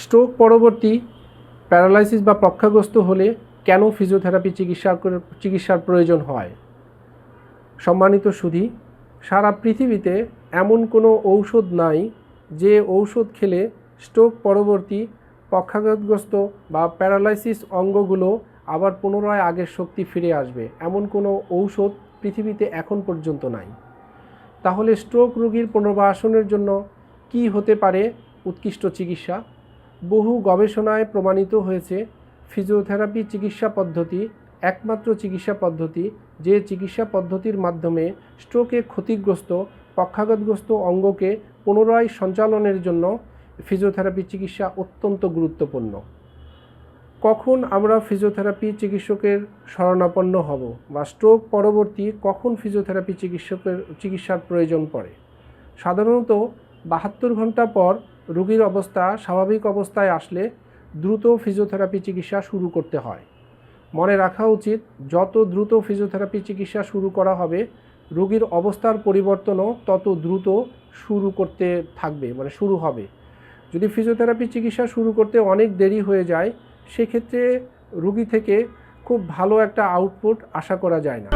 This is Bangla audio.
স্ট্রোক পরবর্তী প্যারালাইসিস বা পক্ষাঘাত হলে কেন ফিজিওথেরাপি চিকিৎসার প্রয়োজন হয়? সম্মানিত সুধী, সারা পৃথিবীতে এমন কোনো ঔষধ নাই যে ঔষধ খেলে স্ট্রোক পরবর্তী পক্ষাঘাতগ্রস্ত বা প্যারালাইসিস অঙ্গগুলো আবার পুনরায় আগের শক্তি ফিরে আসবে, এমন কোনো ঔষধ পৃথিবীতে এখন পর্যন্ত নাই। তাহলে স্ট্রোক রোগীর পুনর্বাসনের জন্য কি হতে পারে উৎকৃষ্ট চিকিৎসা? বহু গবেষণায় প্রমাণিত হয়েছে ফিজিওথেরাপি চিকিৎসা পদ্ধতি একমাত্র চিকিৎসা পদ্ধতি যে চিকিৎসা পদ্ধতির মাধ্যমে স্ট্রোকে ক্ষতিগ্রস্ত পক্ষাঘাতগ্রস্ত অঙ্গকে পুনরায় সঞ্চালনের জন্য ফিজিওথেরাপি চিকিৎসা অত্যন্ত গুরুত্বপূর্ণ। কখন আমরা ফিজিওথেরাপি চিকিৎসকের শরণাপন্ন হব বা স্ট্রোক পরবর্তী কখন ফিজিওথেরাপি চিকিৎসার প্রয়োজন পড়ে? সাধারণত 72 ঘন্টা পর রোগীর অবস্থা স্বাভাবিক অবস্থায় আসলে দ্রুত ফিজিওথেরাপি চিকিৎসা শুরু করতে হয়। মনে রাখা উচিত, যত দ্রুত ফিজিওথেরাপি চিকিৎসা শুরু করা হবে রোগীর অবস্থার পরিবর্তনও তত দ্রুত শুরু হবে। যদি ফিজিওথেরাপি চিকিৎসা শুরু করতে অনেক দেরি হয়ে যায় সেক্ষেত্রে রোগী থেকে খুব ভালো একটা আউটপুট আশা করা যায় না।